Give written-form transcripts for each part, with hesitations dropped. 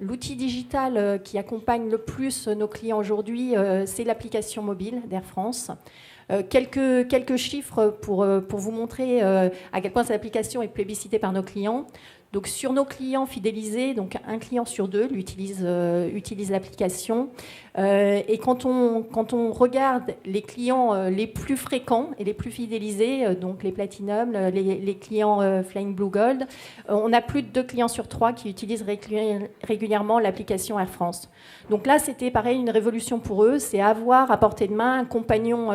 l'outil digital qui accompagne le plus nos clients aujourd'hui, c'est l'application mobile d'Air France. Quelques chiffres pour vous montrer à quel point cette application est plébiscitée par nos clients. Donc sur nos clients fidélisés, donc un client sur deux utilise l'application. Et quand on regarde les clients les plus fréquents et les plus fidélisés, donc les Platinum, les clients Flying Blue Gold, on a plus de 2 clients sur 3 qui utilisent régulièrement l'application Air France. Donc là, c'était pareil, une révolution pour eux, c'est avoir à portée de main un compagnon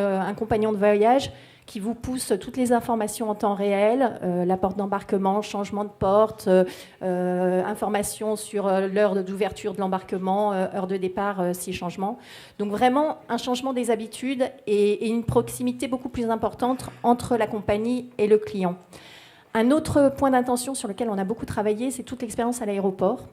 de voyage qui vous pousse toutes les informations en temps réel, la porte d'embarquement, changement de porte, informations sur l'heure d'ouverture de l'embarquement, heure de départ, 6 changements. Donc vraiment un changement des habitudes et une proximité beaucoup plus importante entre la compagnie et le client. Un autre point d'intention sur lequel on a beaucoup travaillé, c'est toute l'expérience à l'aéroport.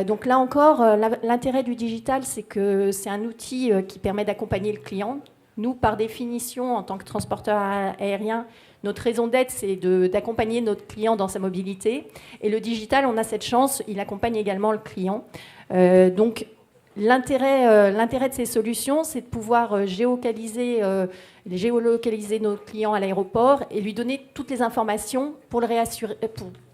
Donc là encore, l'intérêt du digital, c'est que c'est un outil qui permet d'accompagner le client. Nous, par définition, en tant que transporteur aérien, notre raison d'être, c'est d'accompagner notre client dans sa mobilité. Et le digital, on a cette chance, il accompagne également le client. Donc, l'intérêt de ces solutions, c'est de pouvoir géolocaliser nos clients à l'aéroport et lui donner toutes les informations pour le réassurer,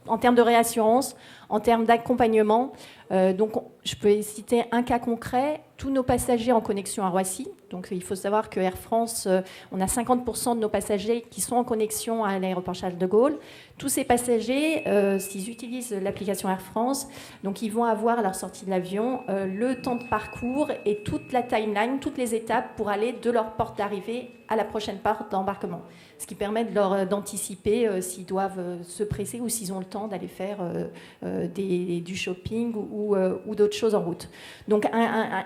en termes de réassurance, en termes d'accompagnement. Donc, je peux citer un cas concret. Tous nos passagers en connexion à Roissy. Donc, il faut savoir que Air France, on a 50% de nos passagers qui sont en connexion à l'aéroport Charles de Gaulle. Tous ces passagers, s'ils utilisent l'application Air France, donc ils vont avoir à leur sortie de l'avion le temps de parcours et toute la timeline, toutes les étapes pour aller de leur porte d'arrivée à la prochaine porte d'embarquement. Ce qui permet d'anticiper s'ils doivent se presser ou s'ils ont le temps d'aller faire du shopping ou d'autres choses en route. Donc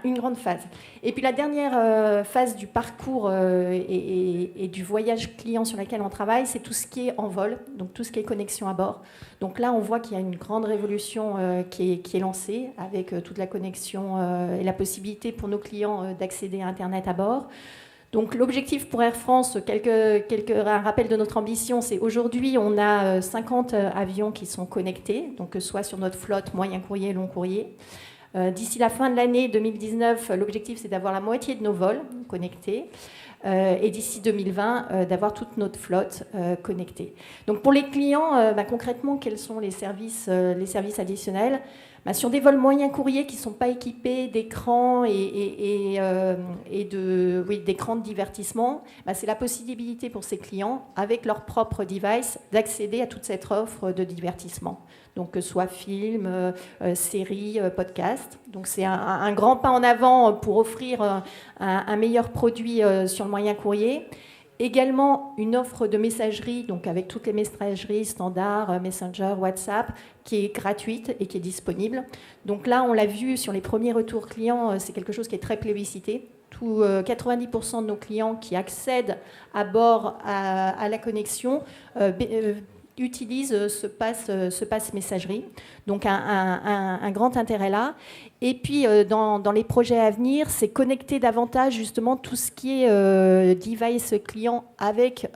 une grande phase. Et puis la dernière phase du parcours et du voyage client sur laquelle on travaille, c'est tout ce qui est en vol, donc tout ce qui est connexion à bord. Donc là, on voit qu'il y a une grande révolution qui est lancée avec toute la connexion et la possibilité pour nos clients d'accéder à Internet à bord. Donc l'objectif pour Air France, un rappel de notre ambition, c'est aujourd'hui on a 50 avions qui sont connectés, donc que ce soit sur notre flotte moyen courrier, long courrier. D'ici la fin de l'année 2019, l'objectif c'est d'avoir la moitié de nos vols connectés. Et d'ici 2020, d'avoir toute notre flotte connectée. Donc pour les clients, concrètement, quels sont les services additionnels ? Sur des vols moyens courriers qui ne sont pas équipés d'écrans d'écrans de divertissement, c'est la possibilité pour ces clients, avec leur propre device, d'accéder à toute cette offre de divertissement. Donc que ce soit film, séries, podcast. Donc c'est un grand pas en avant pour offrir un meilleur produit sur le moyen courrier. Également une offre de messagerie, donc avec toutes les messageries standards, Messenger, WhatsApp, qui est gratuite et qui est disponible. Donc là, on l'a vu sur les premiers retours clients, c'est quelque chose qui est très plébiscité. 90% de nos clients qui accèdent à bord à la connexion utilisent ce pass messagerie. Donc un grand intérêt là. Et puis dans les projets à venir, c'est connecter davantage justement tout ce qui est device client avec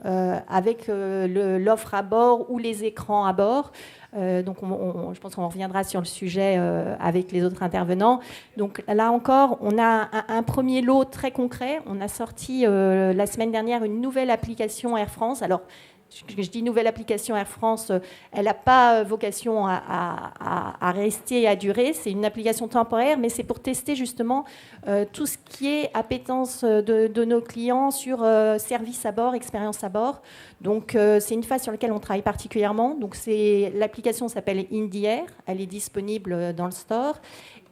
l'offre à bord ou les écrans à bord. Donc je pense qu'on reviendra sur le sujet avec les autres intervenants. Donc là encore, on a un premier lot très concret. On a sorti la semaine dernière une nouvelle application Air France. Alors, je dis nouvelle application Air France, elle n'a pas vocation à rester et à durer. C'est une application temporaire, mais c'est pour tester justement tout ce qui est appétence de nos clients sur service à bord, expérience à bord. Donc c'est une phase sur laquelle on travaille particulièrement. Donc l'application s'appelle Indie Air, elle est disponible dans le store.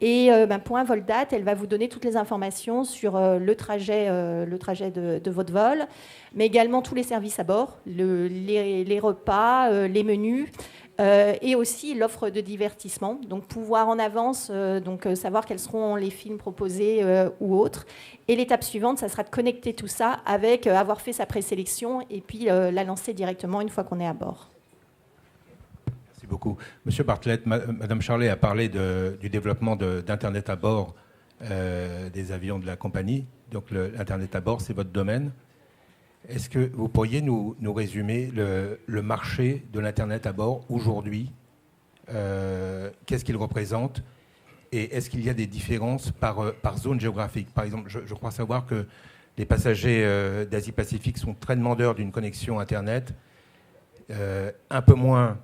Et pour un vol date, elle va vous donner toutes les informations sur le trajet de votre vol, mais également tous les services à bord, les repas, les menus, et aussi l'offre de divertissement. Donc pouvoir en avance savoir quels seront les films proposés ou autres. Et l'étape suivante, ça sera de connecter tout ça avec avoir fait sa présélection et puis la lancer directement une fois qu'on est à bord. Beaucoup. Monsieur Bartlett, Madame Charlet a parlé du développement d'Internet à bord des avions de la compagnie. Donc l'Internet à bord, c'est votre domaine. Est-ce que vous pourriez nous résumer le marché de l'Internet à bord aujourd'hui ? Qu'est-ce qu'il représente ? Et est-ce qu'il y a des différences par zone géographique? Par exemple, je crois savoir que les passagers d'Asie-Pacifique sont très demandeurs d'une connexion Internet, un peu moins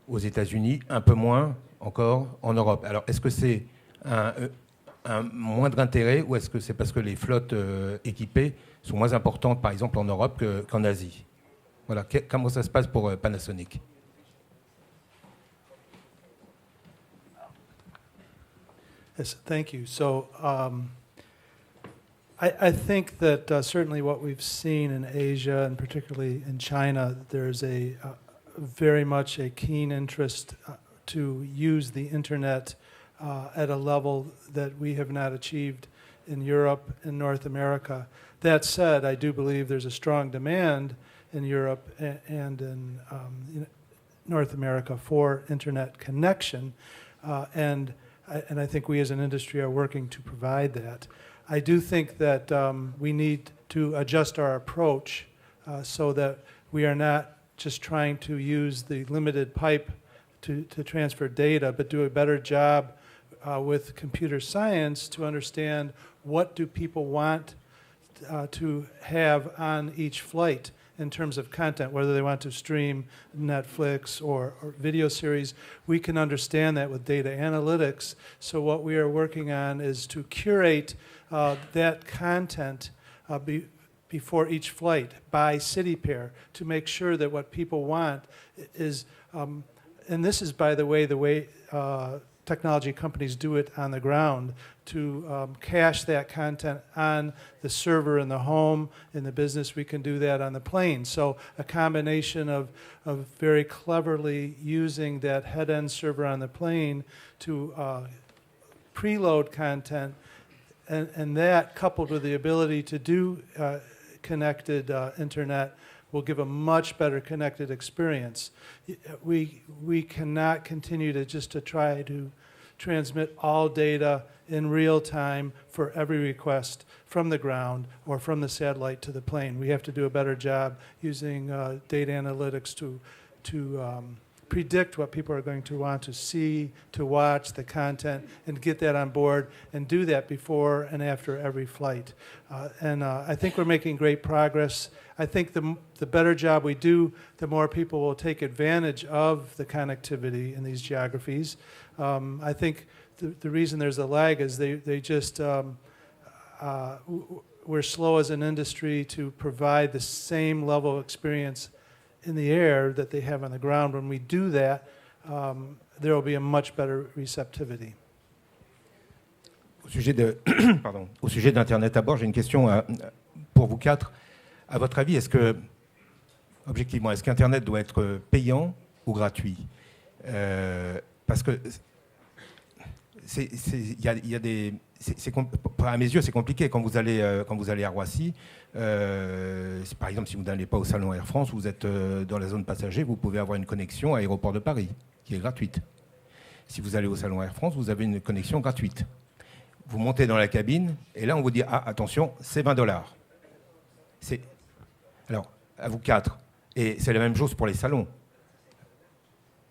aux États-Unis, un peu moins encore en Europe. Alors, est-ce que c'est un moindre intérêt ou est-ce que c'est parce que les flottes équipées sont moins importantes, par exemple, en Europe qu'en Asie? Voilà. Comment ça se passe pour Panasonic? Yes, thank you. So I think that certainly what we've seen in Asia and particularly in China, there's a very much a keen interest to use the internet at a level that we have not achieved in Europe and North America. That said, I do believe there's a strong demand in Europe and in North America for internet connection, and I think we as an industry are working to provide that. I do think that we need to adjust our approach so that we are not just trying to use the limited pipe to transfer data, but do a better job with computer science to understand what do people want to have on each flight in terms of content, whether they want to stream Netflix or video series. We can understand that with data analytics. So what we are working on is to curate that content before each flight by city pair to make sure that what people want is, and this is, by the way technology companies do it on the ground, to cache that content on the server in the home. In the business, we can do that on the plane. So a combination of very cleverly using that head-end server on the plane to preload content, and that coupled with the ability to do connected internet will give a much better connected experience. We cannot continue to try to transmit all data in real time for every request from the ground or from the satellite to the plane. We have to do a better job using data analytics to predict what people are going to want to see, to watch, the content, and get that on board, and do that before and after every flight. And I think we're making great progress. I think the better job we do, the more people will take advantage of the connectivity in these geographies. I think the reason there's a lag is they just, we're slow as an industry to provide the same level of experience in the air that they have on the ground. When we do that, there will be a much better receptivity. Au sujet d'Internet à bord, j'ai une question pour vous quatre. À votre avis, objectivement, est-ce qu'Internet doit être payant ou gratuit? Parce que à mes yeux, c'est compliqué. Quand vous allez à Roissy, par exemple, si vous n'allez pas au salon Air France, vous êtes dans la zone passager, vous pouvez avoir une connexion à Aéroport de Paris, qui est gratuite. Si vous allez au salon Air France, vous avez une connexion gratuite. Vous montez dans la cabine, et là, on vous dit « Ah, attention, c'est $20 ». Alors, à vous quatre. Et c'est la même chose pour les salons,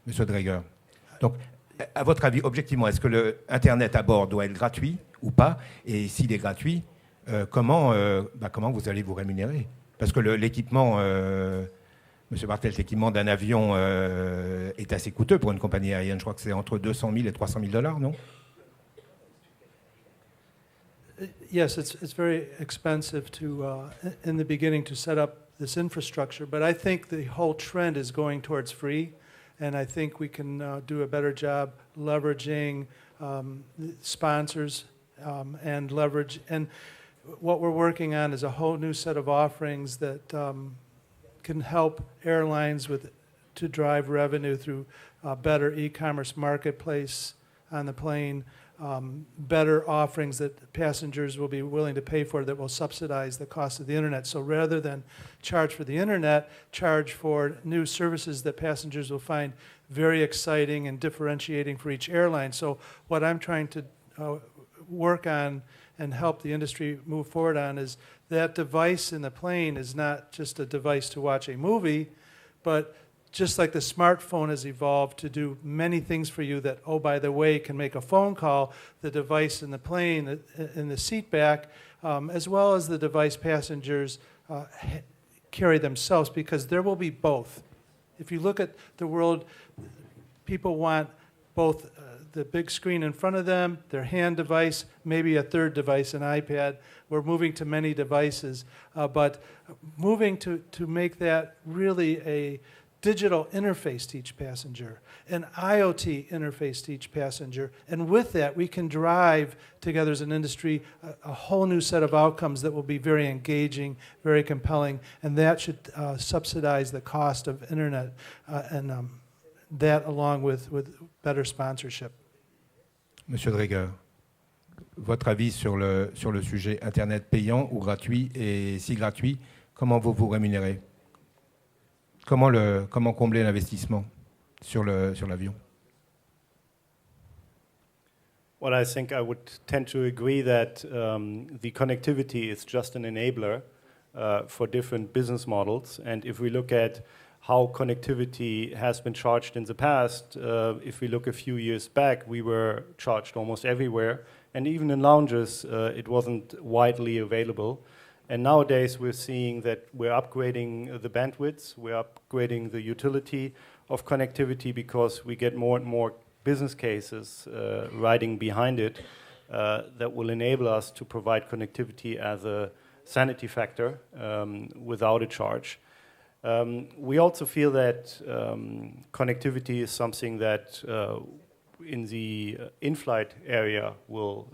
Monsieur Dreger. Donc, à votre avis, objectivement, est-ce que l'Internet à bord doit être gratuit ou pas? Et s'il est gratuit, comment vous allez vous rémunérer? Parce que l'équipement, Monsieur Bartel, l'équipement d'un avion est assez coûteux pour une compagnie aérienne. Je crois que c'est entre 200 000 et 300 000 $, non? Yes, it's very expensive to, in the beginning, to set up this infrastructure, but I think the whole trend is going towards free, and I think we can do a better job leveraging sponsors and leverage. And what we're working on is a whole new set of offerings that can help airlines to drive revenue through better e-commerce marketplace on the plane, better offerings that passengers will be willing to pay for that will subsidize the cost of the internet. So rather than charge for the internet, charge for new services that passengers will find very exciting and differentiating for each airline. So what I'm trying to work on and help the industry move forward on is that device in the plane is not just a device to watch a movie, but just like the smartphone has evolved to do many things for you that, oh, by the way, can make a phone call, the device in the plane, in the seat back, as well as the device passengers carry themselves, because there will be both. If you look at the world, people want both the big screen in front of them, their hand device, maybe a third device, an iPad. We're moving to many devices, but moving to make that really a digital interface to each passenger, an IoT interface to each passenger, and with that we can drive together as an industry a whole new set of outcomes that will be very engaging, very compelling, and that should subsidize the cost of internet, and that along with better sponsorship. Monsieur Dreger, votre avis sur le sujet Internet payant ou gratuit, et si gratuit, comment vous rémunérez? Comment combler l'investissement sur l'avion? Well, I think I would tend to agree that the connectivity is just an enabler for different business models. And if we look at how connectivity has been charged in the past, if we look a few years back, we were charged almost everywhere. And even in lounges, it wasn't widely available. And nowadays, we're seeing that we're upgrading the bandwidth, we're upgrading the utility of connectivity, because we get more and more business cases riding behind it that will enable us to provide connectivity as a sanity factor without a charge. We also feel that connectivity is something that in the in-flight area will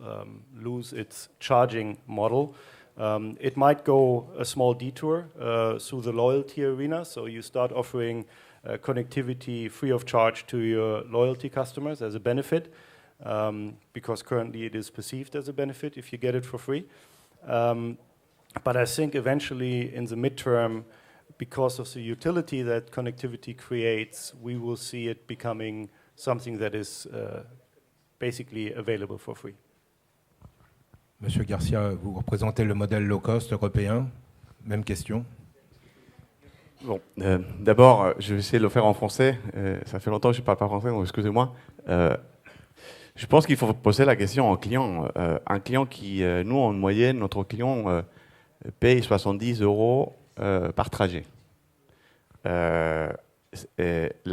lose its charging model. It might go a small detour through the loyalty arena, so you start offering connectivity free of charge to your loyalty customers as a benefit, because currently it is perceived as a benefit if you get it for free. But I think eventually in the midterm, because of the utility that connectivity creates, we will see it becoming something that is basically available for free. Monsieur Garcia, vous représentez le modèle low cost européen. Même question. Bon, d'abord, je vais essayer de le faire en français. Ça fait longtemps que je ne parle pas français, donc excusez-moi. Je pense qu'il faut poser la question au client. Un client qui, nous, en moyenne, notre client paye 70 € par trajet. La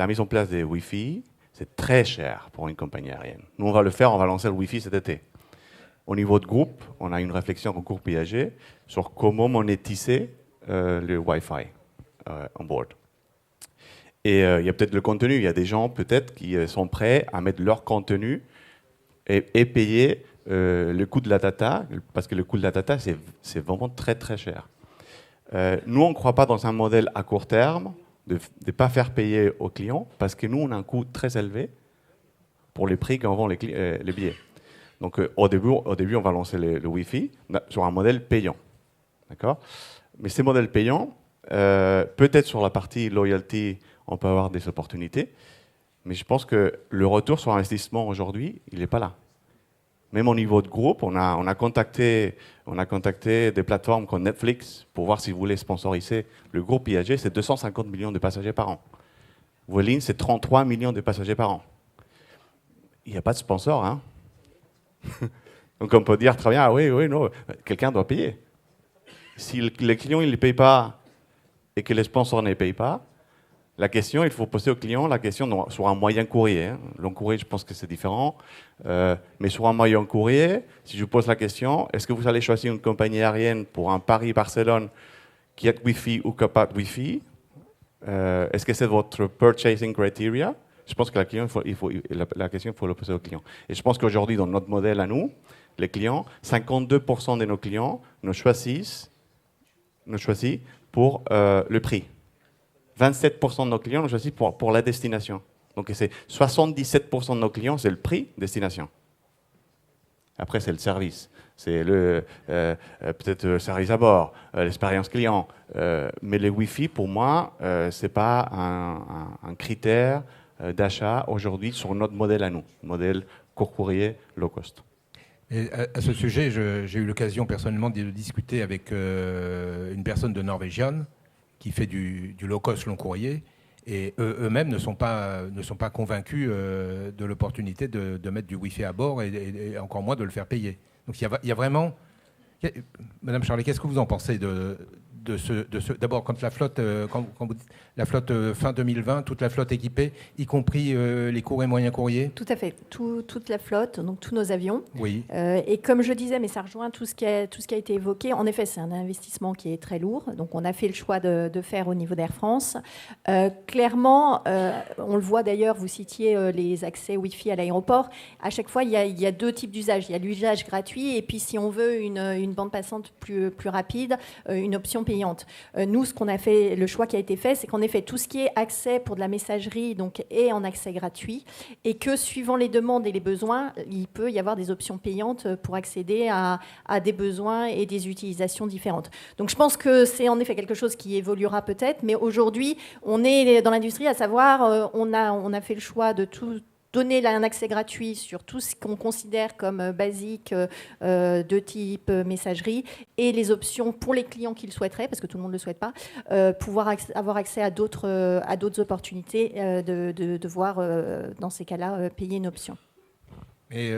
mise en place des Wi-Fi, c'est très cher pour une compagnie aérienne. Nous, on va le faire, on va lancer le Wi-Fi cet été. Au niveau de groupe, on a une réflexion en cours IAG sur comment monétiser le Wi-Fi on board. Et il y a peut-être le contenu. Il y a des gens peut-être qui sont prêts à mettre leur contenu et payer le coût de la data, parce que le coût de la data, c'est vraiment très très cher. Nous, on ne croit pas dans un modèle à court terme de ne pas faire payer aux clients, parce que nous, on a un coût très élevé pour les prix qu'en vend les billets. Donc au début, on va lancer le Wi-Fi sur un modèle payant. D'accord ? Mais ces modèles payants, peut-être sur la partie loyalty, on peut avoir des opportunités, mais je pense que le retour sur investissement aujourd'hui, il n'est pas là. Même au niveau de groupe, on a contacté des plateformes comme Netflix pour voir s'ils voulaient sponsoriser le groupe IAG. C'est 250 millions de passagers par an. Vueling, c'est 33 millions de passagers par an. Il n'y a pas de sponsor, hein. Donc on peut dire très bien, ah oui, non, quelqu'un doit payer. Si le client il ne paye pas et que les sponsors ne payent pas, la question, il faut poser au client la question sur un moyen courrier. Hein. Long courrier, je pense que c'est différent. Mais sur un moyen courrier, si je pose la question, est-ce que vous allez choisir une compagnie aérienne pour un Paris-Barcelone qui a Wi-Fi ou qui n'a pas de Wi-Fi? Est-ce que c'est votre purchasing criteria? Je pense que la question, il faut la poser au client. Et je pense qu'aujourd'hui, dans notre modèle à nous, les clients, 52% de nos clients nous choisissent pour le prix. 27% de nos clients nous choisissent pour la destination. Donc c'est 77% de nos clients, c'est le prix destination. Après, c'est le service. C'est peut-être le service à bord, l'expérience client. Mais le Wi-Fi, pour moi, ce n'est pas un critère d'achat aujourd'hui sur notre modèle à nous, modèle court courrier low cost. Et à ce sujet, j'ai eu l'occasion personnellement de discuter avec une personne de Norwegian qui fait du low cost long courrier Et eux-mêmes ne sont pas convaincus de l'opportunité de mettre du Wi-Fi à bord et encore moins de le faire payer. Donc il y a vraiment... Madame Charlet, qu'est-ce que vous en pensez de ce d'abord, quand la flotte, quand vous dites la flotte fin 2020, toute la flotte équipée, y compris les courts et moyens courriers? Tout à fait, toute la flotte, donc tous nos avions. Oui. Et comme je disais, mais ça rejoint tout ce qui a été évoqué, en effet, c'est un investissement qui est très lourd. Donc on a fait le choix de faire au niveau d'Air France. Clairement, on le voit d'ailleurs, vous citiez les accès Wi-Fi à l'aéroport. À chaque fois, il y a deux types d'usages. Il y a l'usage gratuit et puis si on veut une bande passante plus rapide, une option payante. Nous, ce qu'on a fait, le choix qui a été fait, c'est qu'en effet, tout ce qui est accès pour de la messagerie donc, est en accès gratuit et que suivant les demandes et les besoins, il peut y avoir des options payantes pour accéder à des besoins et des utilisations différentes. Donc je pense que c'est en effet quelque chose qui évoluera peut-être, mais aujourd'hui, on est dans l'industrie à savoir, on a fait le choix de donner un accès gratuit sur tout ce qu'on considère comme basique de type messagerie et les options pour les clients qui le souhaiteraient, parce que tout le monde ne le souhaite pas, pouvoir avoir accès à d'autres opportunités de devoir, dans ces cas-là, payer une option. Et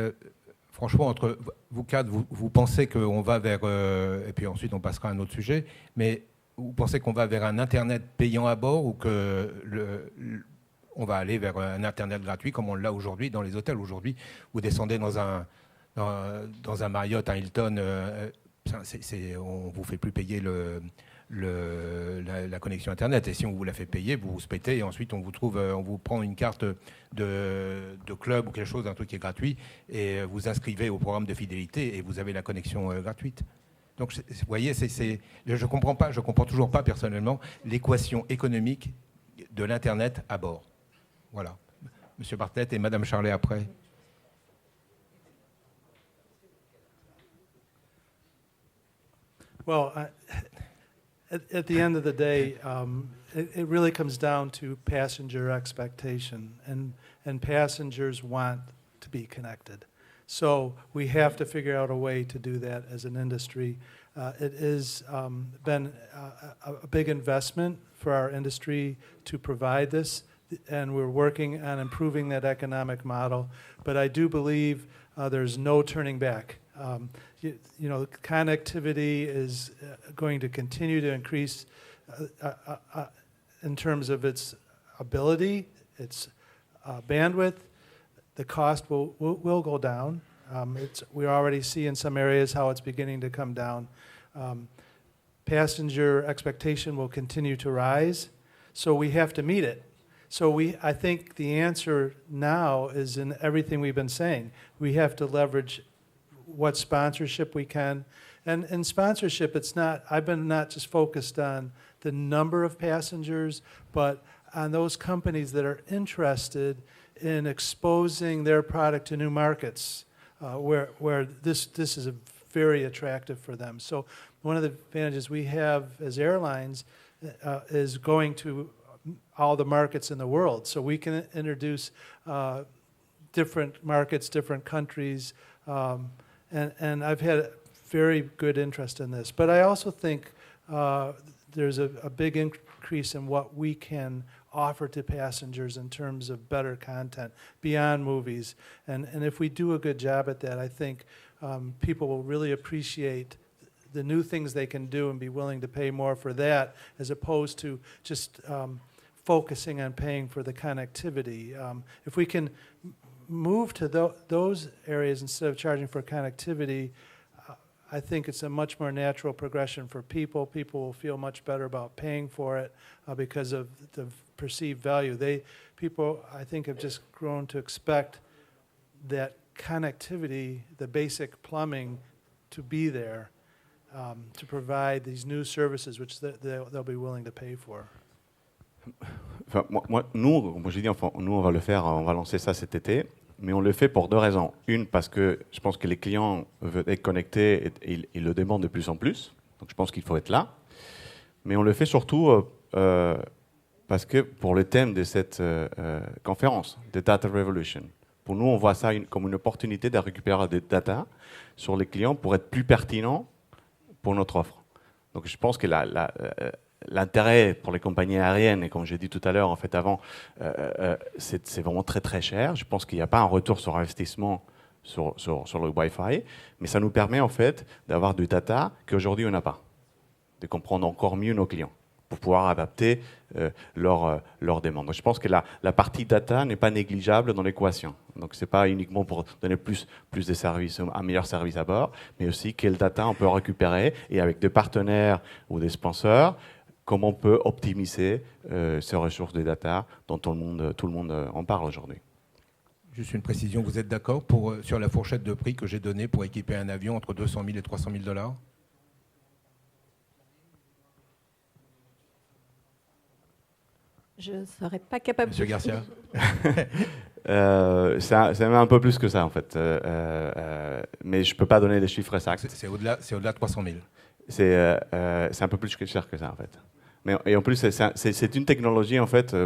franchement, entre vous quatre, vous pensez qu'on va vers... et puis ensuite, on passera à un autre sujet, mais vous pensez qu'on va vers un Internet payant à bord ou que... on va aller vers un Internet gratuit comme on l'a aujourd'hui dans les hôtels. Aujourd'hui, vous descendez dans un Marriott, un Hilton, on ne vous fait plus payer la connexion Internet. Et si on vous la fait payer, vous vous spétez et ensuite on vous prend une carte de club ou quelque chose, un truc qui est gratuit, et vous inscrivez au programme de fidélité et vous avez la connexion gratuite. Donc, vous voyez, je comprends toujours pas personnellement l'équation économique de l'Internet à bord. Voilà. Monsieur Bartlett et Madame Charlet après. Well, at the end of the day, it really comes down to passenger expectation, and passengers want to be connected. So we have to figure out a way to do that as an industry. It has been a big investment for our industry to provide this, and we're working on improving that economic model. But I do believe there's no turning back. Connectivity is going to continue to increase in terms of its ability, its bandwidth. The cost will go down. We already see in some areas how it's beginning to come down. Passenger expectation will continue to rise, so we have to meet it. So I think the answer now is in everything we've been saying. We have to leverage what sponsorship we can. And in sponsorship, I've been not just focused on the number of passengers, but on those companies that are interested in exposing their product to new markets, where this is very attractive for them. So one of the advantages we have as airlines is going to all the markets in the world. So we can introduce different markets, different countries, and I've had very good interest in this. But I also think there's a big increase in what we can offer to passengers in terms of better content beyond movies. And if we do a good job at that, I think people will really appreciate the new things they can do and be willing to pay more for that, as opposed to just focusing on paying for the connectivity. If we can move to those areas instead of charging for connectivity, I think it's a much more natural progression for people. People will feel much better about paying for it because of the perceived value. People, I think, have just grown to expect that connectivity, the basic plumbing, to be there to provide these new services, which they'll be willing to pay for. Enfin, nous, comme je dis, nous, on va le faire, on va lancer ça cet été, mais on le fait pour deux raisons. Une, parce que je pense que les clients veulent être connectés et ils le demandent de plus en plus. Donc, je pense qu'il faut être là. Mais on le fait surtout parce que pour le thème de cette conférence, de Data Revolution, pour nous, on voit ça comme une opportunité de récupérer des data sur les clients pour être plus pertinent pour notre offre. Donc, je pense que l'intérêt pour les compagnies aériennes, et comme j'ai dit tout à l'heure, en fait, avant, c'est vraiment très très cher. Je pense qu'il n'y a pas un retour sur investissement sur le Wi-Fi, mais ça nous permet en fait d'avoir du data qu'aujourd'hui on n'a pas, de comprendre encore mieux nos clients pour pouvoir adapter leurs demandes. Donc, je pense que la partie data n'est pas négligeable dans l'équation. Donc c'est pas uniquement pour donner plus de services, un meilleur service à bord, mais aussi quelle data on peut récupérer et avec des partenaires ou des sponsors, comment on peut optimiser ces ressources de data dont tout le monde en parle aujourd'hui. Juste une précision, vous êtes d'accord sur la fourchette de prix que j'ai donnée pour équiper un avion entre 200 000 et 300 000 $? Je ne serais pas capable. Monsieur Garcia. C'est même un peu plus que ça en fait, mais je peux pas donner des chiffres exacts. C'est au-delà de 300 000. C'est un peu plus cher que ça en fait. Mais, et en plus, c'est une technologie, en fait,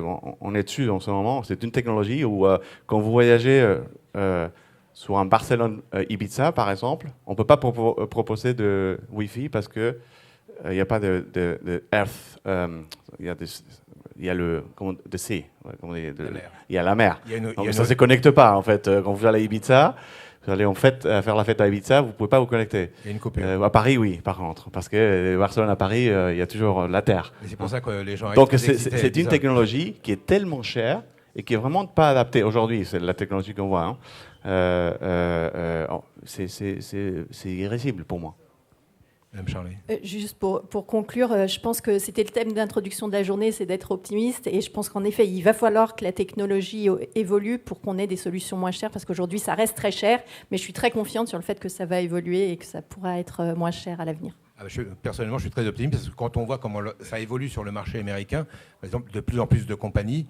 on est dessus en ce moment, c'est une technologie où quand vous voyagez sur un Barcelone-Ibiza, par exemple, on ne peut pas proposer de Wi-Fi parce qu'il n'y a pas de Earth, il y a le sea, il y a la mer. Donc ça ne se connecte pas, en fait. Quand vous allez à Ibiza, vous allez en fait faire la fête à Ibiza, vous ne pouvez pas vous connecter. Il y a une coupure. À Paris, oui, par contre, parce que Barcelone à Paris, il y a toujours la terre. Et c'est pour ça que les gens. Donc c'est une technologie qui est tellement chère et qui est vraiment pas adaptée aujourd'hui. C'est la technologie qu'on voit. C'est irrésistible pour moi. Madame Charlet. Juste pour conclure, je pense que c'était le thème d'introduction de la journée, c'est d'être optimiste. Et je pense qu'en effet, il va falloir que la technologie évolue pour qu'on ait des solutions moins chères, parce qu'aujourd'hui, ça reste très cher. Mais je suis très confiante sur le fait que ça va évoluer et que ça pourra être moins cher à l'avenir. Personnellement, je suis très optimiste, parce que quand on voit comment ça évolue sur le marché américain, par exemple, de plus en plus de compagnies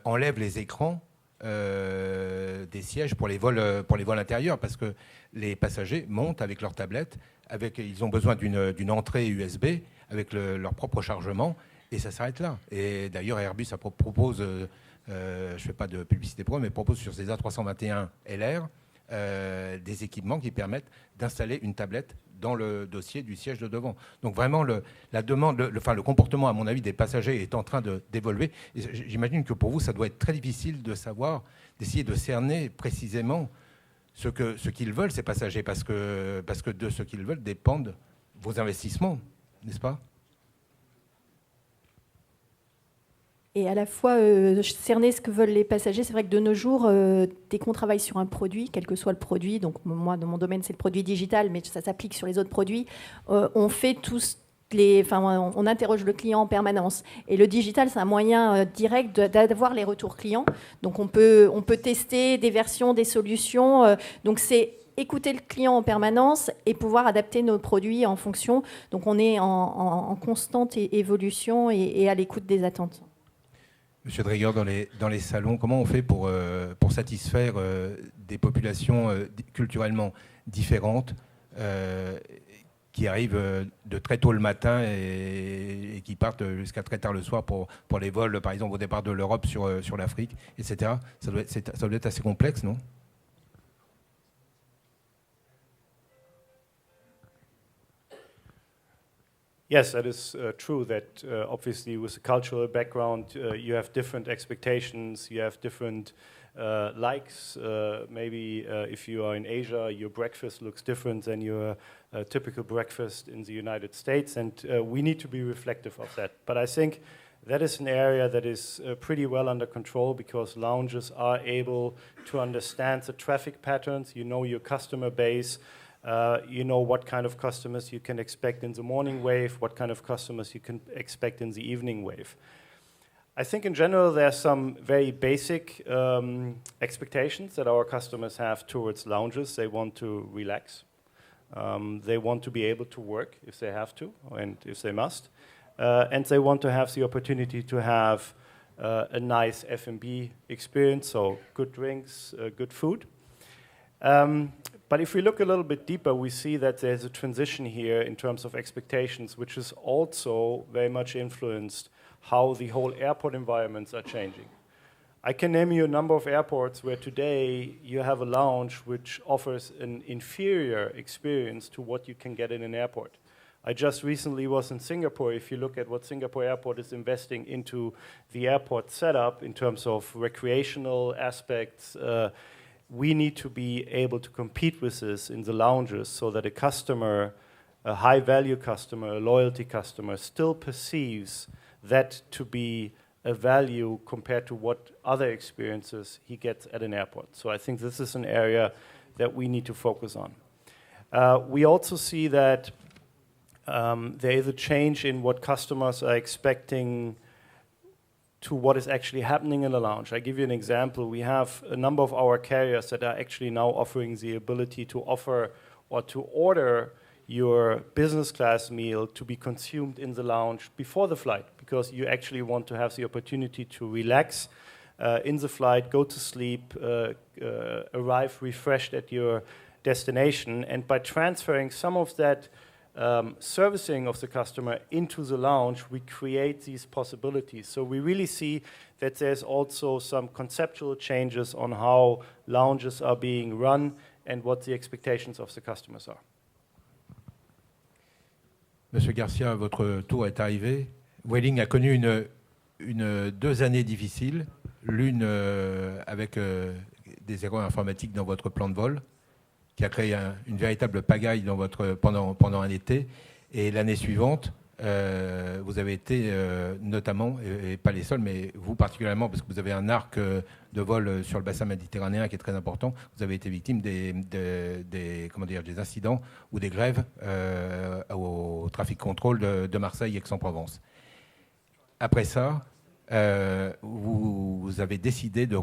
enlèvent les écrans des sièges pour les vols intérieurs, parce que les passagers montent avec leur tablette, ils ont besoin d'une entrée USB avec leur propre chargement, et ça s'arrête là. Et d'ailleurs, Airbus propose, je ne fais pas de publicité pour eux, mais propose sur ces A321 LR des équipements qui permettent d'installer une tablette dans le dossier du siège de devant. Donc vraiment, la demande, le comportement, à mon avis, des passagers est en train d'évoluer. Et j'imagine que pour vous, ça doit être très difficile de savoir, d'essayer de cerner précisément ce qu'ils veulent, ces passagers, parce que de ce qu'ils veulent dépendent vos investissements, n'est-ce pas ? Et à la fois cerner ce que veulent les passagers. C'est vrai que de nos jours, dès qu'on travaille sur un produit, quel que soit le produit, donc moi dans mon domaine c'est le produit digital, mais ça s'applique sur les autres produits, on fait on interroge le client en permanence. Et le digital, c'est un moyen direct d'avoir les retours clients. Donc on peut tester des versions, des solutions. Donc c'est écouter le client en permanence et pouvoir adapter nos produits en fonction. Donc on est en constante évolution et à l'écoute des attentes. Monsieur Dreger, dans les salons, comment on fait pour satisfaire des populations culturellement différentes qui arrivent de très tôt le matin et qui partent jusqu'à très tard le soir pour les vols, par exemple, au départ de l'Europe sur l'Afrique, etc. Ça doit être assez complexe, non ? Yes, that is true that obviously with a cultural background you have different expectations, you have different likes. Maybe if you are in Asia, your breakfast looks different than your typical breakfast in the United States, and we need to be reflective of that. But I think that is an area that is pretty well under control, because lounges are able to understand the traffic patterns, you know your customer base, you know what kind of customers you can expect in the morning wave, what kind of customers you can expect in the evening wave. I think in general there are some very basic expectations that our customers have towards lounges. They want to relax. They want to be able to work if they have to and if they must. And they want to have the opportunity to have a nice F&B experience, so good drinks, good food. But if we look a little bit deeper, we see that there's a transition here in terms of expectations, which is also very much influenced how the whole airport environments are changing. I can name you a number of airports where today you have a lounge which offers an inferior experience to what you can get in an airport. I just recently was in Singapore. If you look at what Singapore Airport is investing into the airport setup in terms of recreational aspects, we need to be able to compete with this in the lounges so that a customer, a high-value customer, a loyalty customer, still perceives that to be a value compared to what other experiences he gets at an airport. So I think this is an area that we need to focus on. We also see that there is a change in what customers are expecting to what is actually happening in the lounge. I give you an example. We have a number of our carriers that are actually now offering the ability to offer or to order your business class meal to be consumed in the lounge before the flight, because you actually want to have the opportunity to relax in the flight, go to sleep, arrive refreshed at your destination. And by transferring some of that servicing of the customer into the lounge, we create these possibilities. So we really see that there's also some conceptual changes on how lounges are being run and what the expectations of the customers are. Monsieur Garcia, votre tour est arrivé. Vueling a connu une 2 années difficiles, l'une avec des erreurs informatiques dans votre plan de vol, qui a créé une véritable pagaille dans pendant un été. Et l'année suivante, vous avez été notamment, et pas les seuls, mais vous particulièrement, parce que vous avez un arc de vol sur le bassin méditerranéen qui est très important, vous avez été victime des incidents ou des grèves au trafic contrôle de Marseille et Aix-en-Provence. Après ça, vous avez décidé de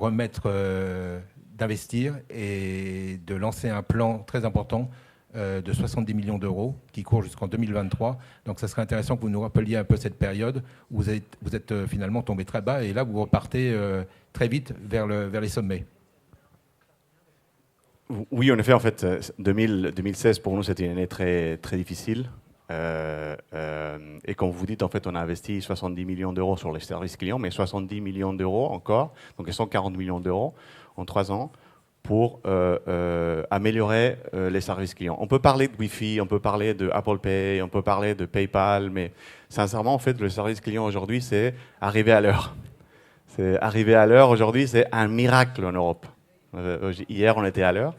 d'investir et de lancer un plan très important de 70 millions d'euros qui court jusqu'en 2023. Donc ça serait intéressant que vous nous rappeliez un peu cette période où vous êtes finalement tombé très bas et là vous repartez très vite vers les sommets. Oui, en effet, en fait, 2016 pour nous c'était une année très, très difficile. Et comme vous dites, en fait, on a investi 70 millions d'euros sur les services clients, mais 70 millions d'euros encore, donc 140 millions d'euros en 3 ans pour améliorer les services clients. On peut parler de Wi-Fi, on peut parler de Apple Pay, on peut parler de PayPal, mais sincèrement, en fait, le service client aujourd'hui, c'est arriver à l'heure. C'est arriver à l'heure aujourd'hui, c'est un miracle en Europe. Hier, on était à l'heure.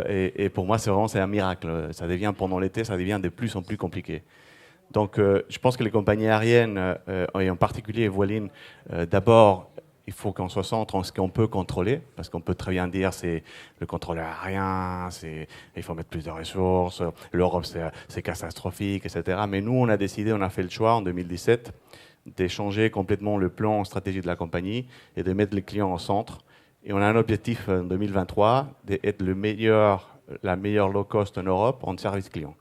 Et pour moi, c'est un miracle. Ça devient, pendant l'été, ça devient de plus en plus compliqué. Donc, je pense que les compagnies aériennes, et en particulier Vueling, d'abord, il faut qu'on se centre en ce qu'on peut contrôler, parce qu'on peut très bien dire c'est le contrôle aérien, il faut mettre plus de ressources, l'Europe c'est catastrophique, etc. Mais nous, on a fait le choix en 2017 de changer complètement le plan stratégique de la compagnie et de mettre les clients au centre. Et on a un objectif en 2023 d'être la meilleure low cost en Europe en service client.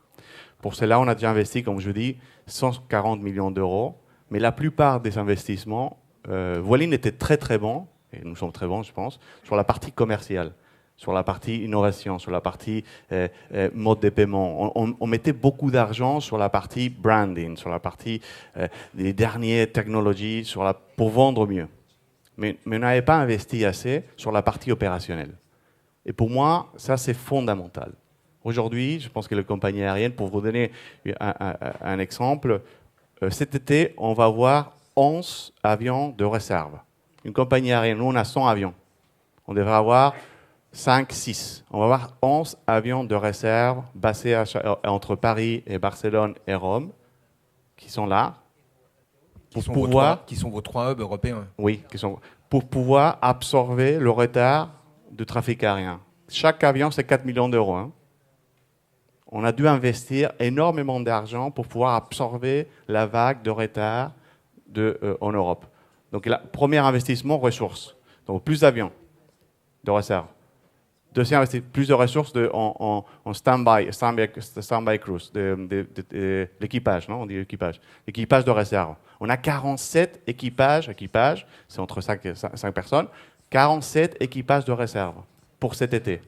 Pour cela, on a déjà investi, comme je dis, 140 millions d'euros. Mais la plupart des investissements, Vueling était très très bon, et nous sommes très bons, je pense, sur la partie commerciale, sur la partie innovation, sur la partie mode de paiement. On mettait beaucoup d'argent sur la partie branding, sur la partie des dernières technologies, pour vendre mieux. Mais on n'avait pas investi assez sur la partie opérationnelle. Et pour moi, ça, c'est fondamental. Aujourd'hui, je pense que les compagnies aériennes, pour vous donner un exemple, cet été, on va avoir 11 avions de réserve. Une compagnie aérienne, nous, on a 100 avions. On devrait avoir 5, 6. On va avoir 11 avions de réserve basés entre Paris et Barcelone et Rome, qui sont là. Qui sont vos 3 hubs européens. Oui, pour pouvoir absorber le retard du trafic aérien. Chaque avion, c'est 4 millions d'euros. Hein. On a dû investir énormément d'argent pour pouvoir absorber la vague de retard en Europe. Donc, le premier investissement, ressources. Donc, plus d'avions de réserve. Deuxième investissement, plus de ressources en stand-by cruise, de l'équipage, non? On dit équipage. Équipage de réserve. On a 47 équipages, c'est entre 5 personnes, 47 équipages de réserve pour cet été.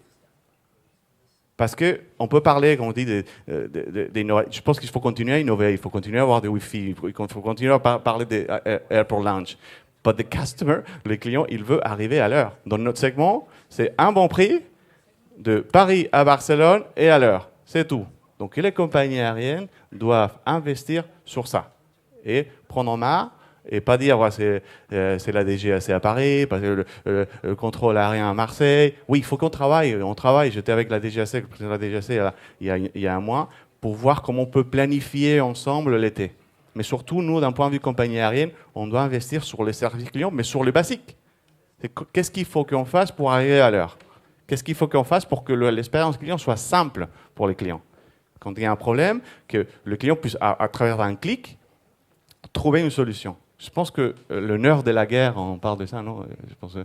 Parce qu'on peut parler, comme on dit, je pense qu'il faut continuer à innover, il faut continuer à avoir des Wi-Fi, il faut continuer à parler des airport lounge. But the customer, le client, il veut arriver à l'heure. Dans notre segment, c'est un bon prix de Paris à Barcelone et à l'heure. C'est tout. Donc les compagnies aériennes doivent investir sur ça et prendre en main et pas dire c'est la DGAC à Paris, parce que le contrôle aérien à Marseille. Oui, il faut qu'on travaille. On travaille. J'étais avec la DGAC, le président de la DGAC il y a un mois, pour voir comment on peut planifier ensemble l'été. Mais surtout, nous, d'un point de vue compagnie aérienne, on doit investir sur les services clients, mais sur les basiques. Qu'est-ce qu'il faut qu'on fasse pour arriver à l'heure? Qu'est-ce qu'il faut qu'on fasse pour que l'expérience client soit simple pour les clients? Quand il y a un problème, que le client puisse, à travers un clic, trouver une solution. Je pense que le nerf de la guerre, on parle de ça, non? Je pense,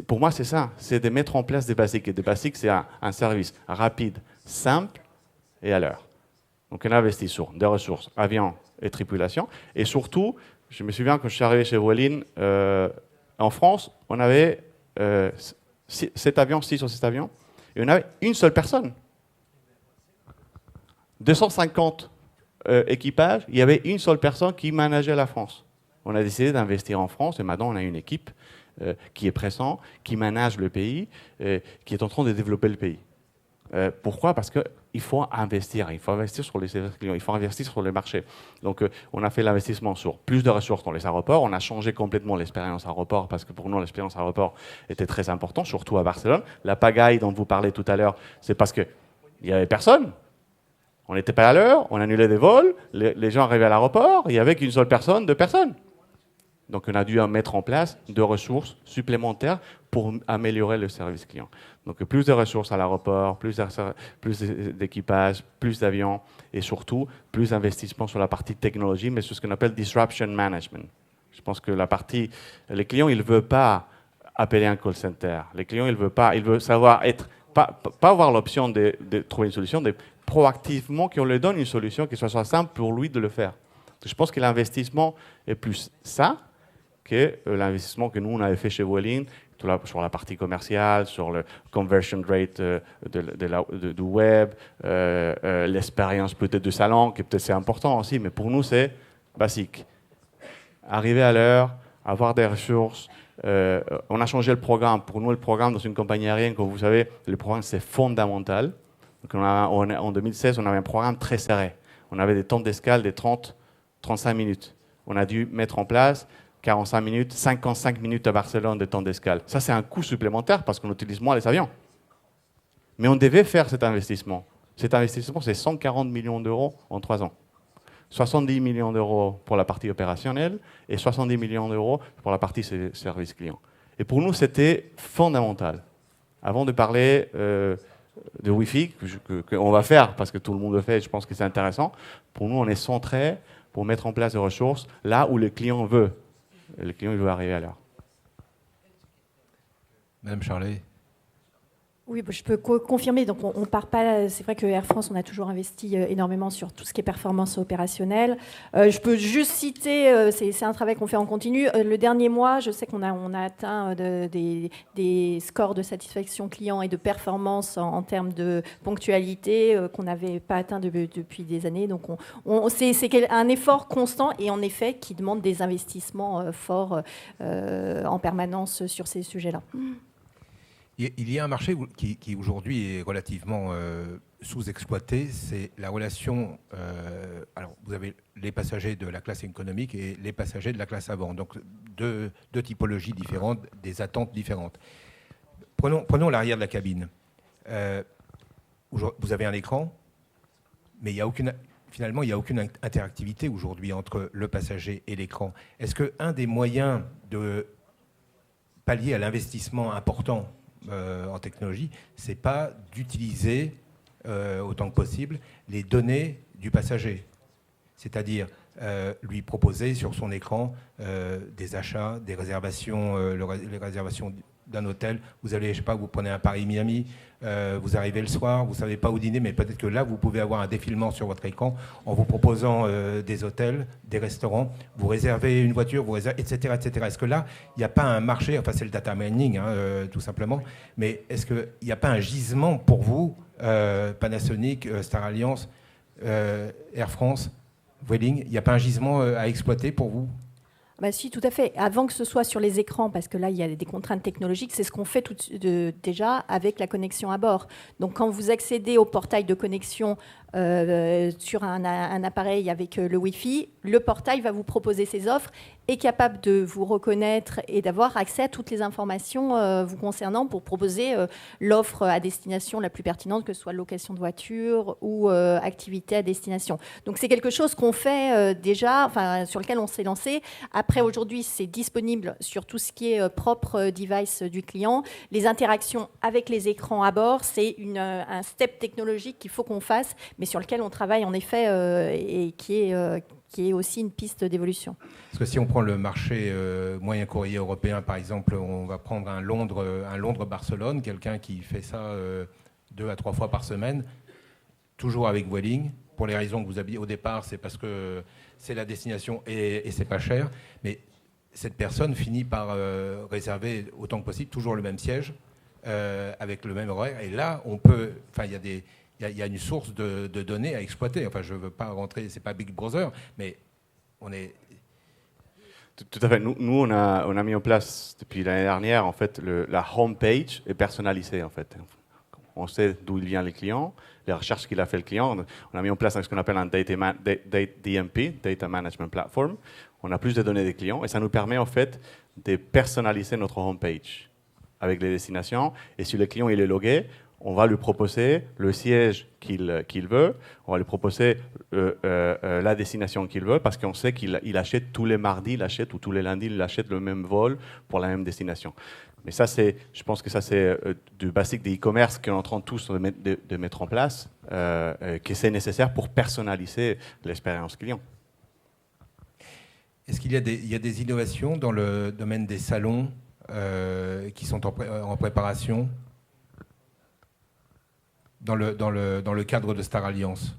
pour moi, c'est ça. C'est de mettre en place des basiques. Et des basiques, c'est un service rapide, simple et à l'heure. Donc, on investit sur des ressources, avions et tripulation. Et surtout, je me souviens quand je suis arrivé chez Vueling, en France, on avait 7 avions, 6 ou 7 avions, et on avait une seule personne. 250 équipages, il y avait une seule personne qui manageait la France. On a décidé d'investir en France, et maintenant on a une équipe qui est présente, qui manage le pays, qui est en train de développer le pays. Pourquoi? Parce qu'il faut investir sur les services clients, il faut investir sur les marchés. Donc on a fait l'investissement sur plus de ressources dans les aéroports, on a changé complètement l'expérience aéroport, parce que pour nous l'expérience aéroport était très importante, surtout à Barcelone. La pagaille dont vous parlez tout à l'heure, c'est parce qu'il n'y avait personne. On n'était pas à l'heure, on annulait des vols, les gens arrivaient à l'aéroport, il n'y avait qu'une seule personne, 2 personnes. Donc on a dû mettre en place 2 ressources supplémentaires pour améliorer le service client. Donc plus de ressources à l'aéroport, plus d'équipage, plus d'avions et surtout plus d'investissement sur la partie technologie, mais sur ce qu'on appelle disruption management. Je pense que les clients, ils ne veulent pas appeler un call center. Les clients, ils veulent savoir pas avoir l'option de trouver une solution, de proactivement qu'on lui donne une solution qui soit simple pour lui de le faire. Je pense que l'investissement est plus ça que l'investissement que nous, on avait fait chez Vueling, sur la partie commerciale, sur le conversion rate du web, l'expérience peut-être de salon, qui peut-être c'est important aussi, mais pour nous, c'est basique. Arriver à l'heure, avoir des ressources. On a changé le programme. Pour nous, le programme dans une compagnie aérienne, comme vous savez, le programme, c'est fondamental. Donc en 2016, on avait un programme très serré. On avait des temps d'escale de 30-35 minutes. On a dû mettre en place 45 minutes, 55 minutes à Barcelone de temps d'escale. Ça, c'est un coût supplémentaire parce qu'on utilise moins les avions. Mais on devait faire cet investissement. Cet investissement, c'est 140 millions d'euros en 3 ans. 70 millions d'euros pour la partie opérationnelle et 70 millions d'euros pour la partie service client. Et pour nous, c'était fondamental. Avant de parler de Wi-Fi, qu'on va faire parce que tout le monde le fait, je pense que c'est intéressant, pour nous, on est centré pour mettre en place des ressources là où le client veut. Le client, il veut arriver à l'heure. Madame Charlet. Oui, je peux confirmer. Donc, on part pas. C'est vrai que Air France, on a toujours investi énormément sur tout ce qui est performance opérationnelle. Je peux juste citer, c'est un travail qu'on fait en continu. Le dernier mois, je sais qu'on a atteint des scores de satisfaction client et de performance en termes de ponctualité qu'on n'avait pas atteint depuis des années. Donc, c'est un effort constant et en effet qui demande des investissements forts en permanence sur ces sujets-là. Il y a un marché qui aujourd'hui est relativement sous-exploité, c'est la relation. Alors, vous avez les passagers de la classe économique et les passagers de la classe avant, donc deux typologies différentes, des attentes différentes. Prenons l'arrière de la cabine. Vous avez un écran, mais finalement, il n'y a aucune interactivité aujourd'hui entre le passager et l'écran. Est-ce qu'un des moyens de pallier à l'investissement important en technologie, c'est pas d'utiliser autant que possible les données du passager, c'est-à-dire lui proposer sur son écran des achats, des réservations, les réservations d'un hôtel. Vous allez, je sais pas, vous prenez un Paris-Miami, vous arrivez le soir, vous savez pas où dîner, mais peut-être que là, vous pouvez avoir un défilement sur votre écran en vous proposant des hôtels, des restaurants, vous réservez une voiture, etc., etc. Est-ce que là, il n'y a pas un marché, enfin c'est le data mining, tout simplement, mais est-ce qu'il n'y a pas un gisement pour vous, Panasonic, Star Alliance, Air France, Vueling, il n'y a pas un gisement à exploiter pour vous ? Bah si, tout à fait. Avant que ce soit sur les écrans, parce que là, il y a des contraintes technologiques, c'est ce qu'on fait déjà avec la connexion à bord. Donc, quand vous accédez au portail de connexion sur un appareil avec le Wi-Fi, le portail va vous proposer ses offres, est capable de vous reconnaître et d'avoir accès à toutes les informations vous concernant pour proposer l'offre à destination la plus pertinente, que ce soit location de voiture ou activité à destination. Donc, c'est quelque chose qu'on fait déjà, enfin, sur lequel on s'est lancé. Après, aujourd'hui, c'est disponible sur tout ce qui est propre device du client. Les interactions avec les écrans à bord, c'est un step technologique qu'il faut qu'on fasse, mais sur lequel on travaille en effet et qui est aussi une piste d'évolution. Parce que si on prend le marché moyen courrier européen, par exemple, on va prendre un Londres-Barcelone, quelqu'un qui fait ça 2 à 3 fois par semaine, toujours avec Vueling. Pour les raisons que vous aviez au départ, c'est parce que c'est la destination et c'est pas cher. Mais cette personne finit par réserver autant que possible toujours le même siège avec le même horaire. Et là, on peut, enfin, il y a une source de données à exploiter. Enfin, je veux pas rentrer, c'est pas Big Brother, mais on est. Tout à fait. Nous on a mis en place depuis l'année dernière, en fait, la homepage est personnalisée, en fait. On sait d'où il vient les clients, les recherches qu'il a fait le client. On a mis en place ce qu'on appelle un DMP, Data Management Platform. On a plus de données des clients et ça nous permet en fait de personnaliser notre homepage avec les destinations. Et si le client il est logué, on va lui proposer le siège qu'il veut, on va lui proposer la destination qu'il veut parce qu'on sait qu'il achète tous les mardis, ou tous les lundis, il achète le même vol pour la même destination. Mais ça, je pense que ça, c'est du basique de e-commerce qu'on est en train tous de mettre en place, que c'est nécessaire pour personnaliser l'expérience client. Est-ce qu'il y a des innovations dans le domaine des salons qui sont en préparation dans le cadre de Star Alliance?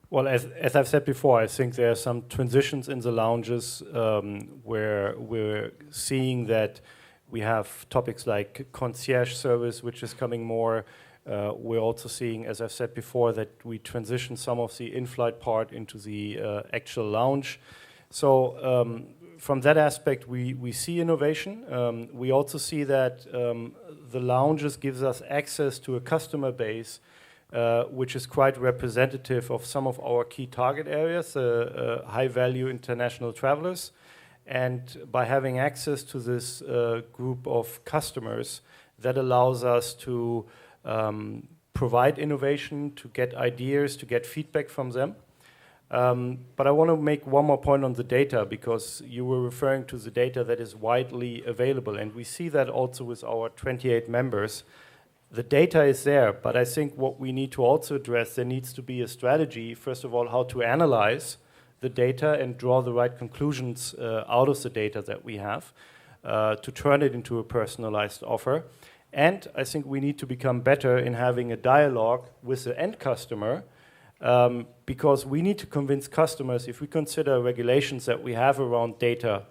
Well, as I've said before, I think there are some transitions in the lounges where we're seeing that we have topics like concierge service, which is coming more. We're also seeing, as I've said before, that we transition some of the in-flight part into the actual lounge. So from that aspect, we see innovation. We also see that the lounges gives us access to a customer base which is quite representative of some of our key target areas, high-value international travelers. And by having access to this group of customers, that allows us to provide innovation, to get ideas, to get feedback from them. But I want to make one more point on the data, because you were referring to the data that is widely available, and we see that also with our 28 members. The data is there, but I think what we need to also address, there needs to be a strategy, first of all, how to analyze the data and draw the right conclusions out of the data that we have to turn it into a personalized offer. And I think we need to become better in having a dialogue with the end customer, because we need to convince customers, if we consider regulations that we have around data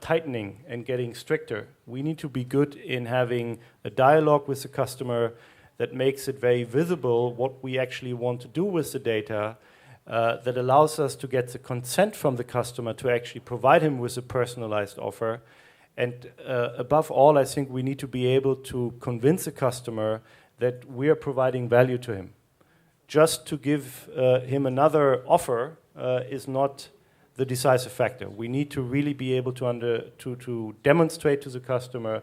tightening and getting stricter, we need to be good in having a dialogue with the customer that makes it very visible what we actually want to do with the data, that allows us to get the consent from the customer to actually provide him with a personalized offer. And above all, I think we need to be able to convince the customer that we are providing value to him. Just to give him another offer is not the decisive factor. We need to really be able to demonstrate to the customer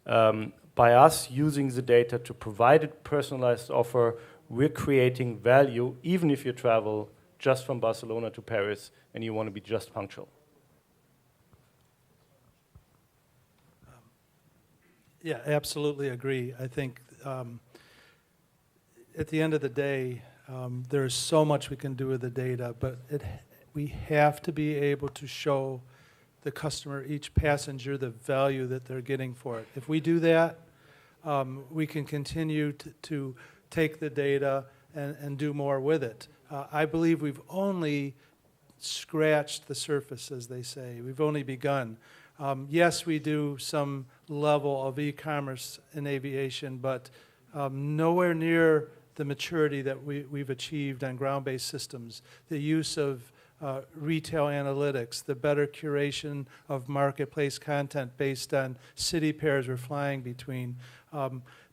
by us using the data to provide a personalized offer, we're creating value, even if you travel just from Barcelona to Paris and you want to be just punctual. Yeah, absolutely agree. I think at the end of the day, there's so much we can do with the data, but we have to be able to show the customer, each passenger, the value that they're getting for it. If we do that, we can continue to take the data and do more with it. I believe we've only scratched the surface, as they say. We've only begun. Yes, we do some level of e-commerce in aviation, but nowhere near the maturity that we've achieved on ground-based systems, the use of retail analytics, the better curation of marketplace content based on city pairs we're flying between,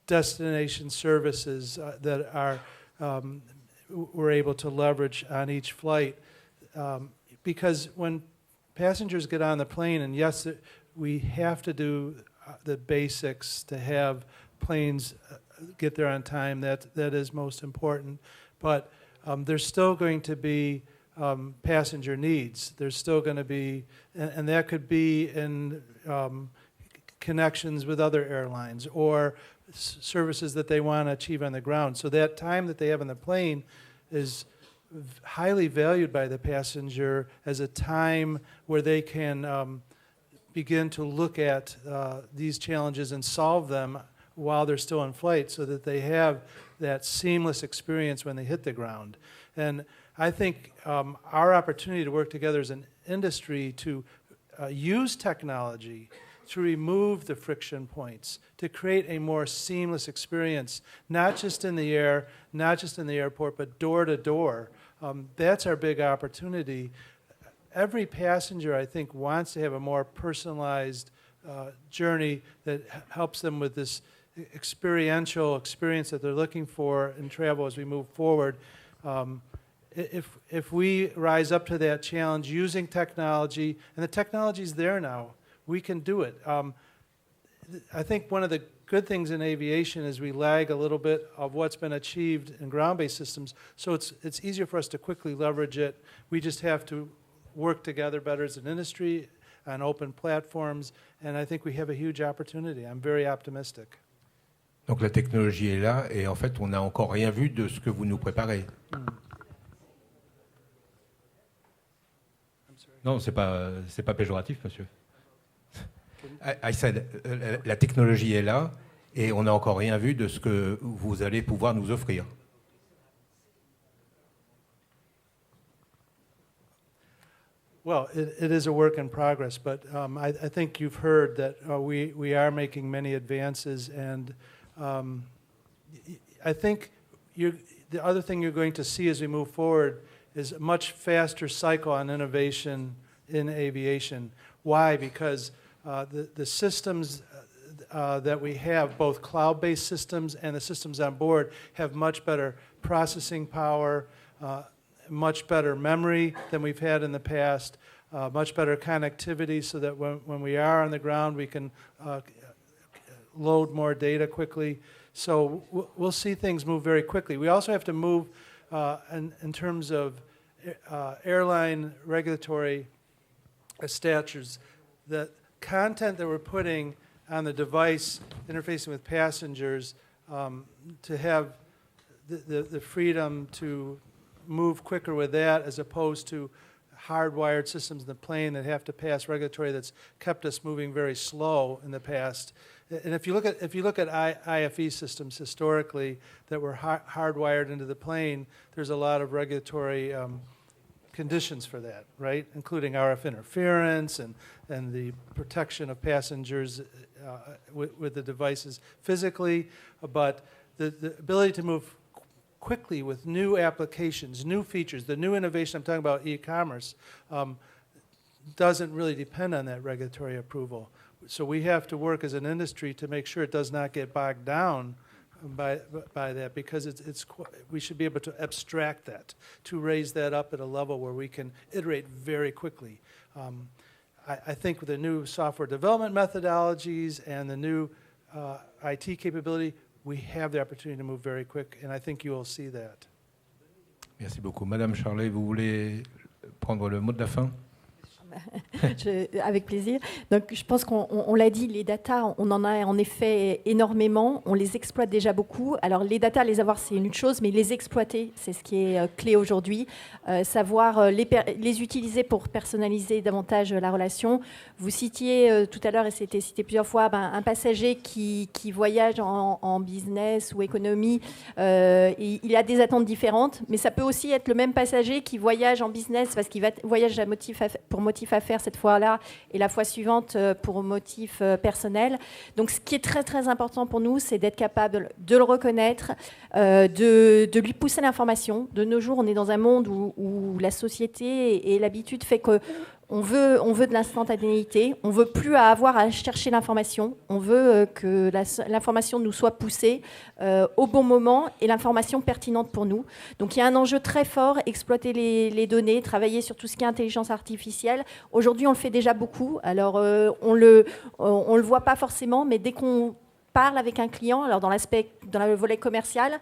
destination services that are we're able to leverage on each flight. Because when passengers get on the plane, and yes, we have to do the basics to have planes get there on time, that is most important. But there's still going to be passenger needs. There's still going to be, and that could be in connections with other airlines or services that they want to achieve on the ground. So that time that they have on the plane is highly valued by the passenger as a time where they can begin to look at these challenges and solve them while they're still in flight so that they have that seamless experience when they hit the ground. And I think our opportunity to work together as an industry to use technology to remove the friction points, to create a more seamless experience, not just in the air, not just in the airport, but door to door. That's our big opportunity. Every passenger, I think, wants to have a more personalized journey that helps them with this experiential experience that they're looking for in travel as we move forward. If we rise up to that challenge using technology, and the technology's there now, we can do it. I think one of the good things in aviation is we lag a little bit of what's been achieved in ground-based systems, so it's easier for us to quickly leverage it. We just have to work together better as an industry on open platforms, and I think we have a huge opportunity. I'm very optimistic. Donc la technologie est là et en fait on n'a encore rien vu de ce que vous nous préparez. Non, c'est pas péjoratif, monsieur. I said, la technologie est là et on n'a encore rien vu de ce que vous allez pouvoir nous offrir. Well, it is a work in progress, but I think you've heard that we are making many advances, and I think the other thing you're going to see as we move forward is a much faster cycle on innovation in aviation. Why? Because the systems that we have, both cloud-based systems and the systems on board, have much better processing power, much better memory than we've had in the past, much better connectivity so that when we are on the ground we can load more data quickly. So we'll see things move very quickly. We also have to move in terms of airline regulatory statutes. The content that we're putting on the device interfacing with passengers to have the freedom to move quicker with that as opposed to hardwired systems in the plane that have to pass regulatory that's kept us moving very slow in the past. And if you look at IFE systems historically that were hardwired into the plane, there's a lot of regulatory conditions for that, right? Including RF interference and the protection of passengers with the devices physically. But the ability to move quickly with new applications, new features, the new innovation, I'm talking about e-commerce, doesn't really depend on that regulatory approval. So we have to work as an industry to make sure it does not get bogged down by that, because we should be able to abstract that, to raise that up at a level where we can iterate very quickly. I think with the new software development methodologies and the new IT capability, we have the opportunity to move very quick, and I think you will see that. Merci beaucoup. Madame Charlet, vous voulez prendre le mot de la fin? Avec plaisir. Donc, je pense qu'on l'a dit, les data, on en a en effet énormément. On les exploite déjà beaucoup. Alors, les data, les avoir, c'est une chose, mais les exploiter, c'est ce qui est clé aujourd'hui. Savoir les utiliser pour personnaliser davantage la relation. Vous citiez tout à l'heure, et c'était cité plusieurs fois, un passager qui voyage en business ou économie. Il a des attentes différentes, mais ça peut aussi être le même passager qui voyage en business parce qu'il voyage pour motif motif à faire cette fois-là et la fois suivante pour motif personnel. Donc ce qui est très très important pour nous, c'est d'être capable de le reconnaître, de lui pousser l'information. De nos jours, on est dans un monde où la société et l'habitude fait que on veut de l'instantanéité, on veut plus avoir à chercher l'information, on veut que l'information nous soit poussée au bon moment et l'information pertinente pour nous. Donc il y a un enjeu très fort, exploiter les données, travailler sur tout ce qui est intelligence artificielle. Aujourd'hui, on le fait déjà beaucoup, alors on le voit pas forcément, mais dès qu'on parle avec un client, alors dans le volet commercial,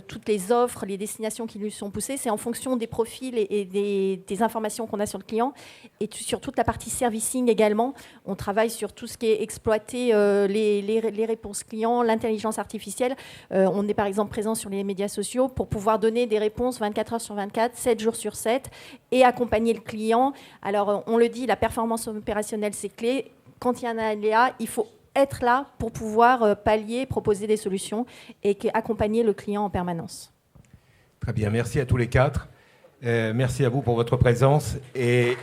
toutes les offres, les destinations qui lui sont poussées, c'est en fonction des profils et des informations qu'on a sur le client. Et sur toute la partie servicing également, on travaille sur tout ce qui est exploiter les réponses clients, l'intelligence artificielle. On est par exemple présent sur les médias sociaux pour pouvoir donner des réponses 24 heures sur 24, 7 jours sur 7 et accompagner le client. Alors on le dit, la performance opérationnelle, c'est clé. Quand il y a un aléa, il faut être là pour pouvoir pallier, proposer des solutions et accompagner le client en permanence. Très bien, merci à tous les quatre. Merci à vous pour votre présence. Et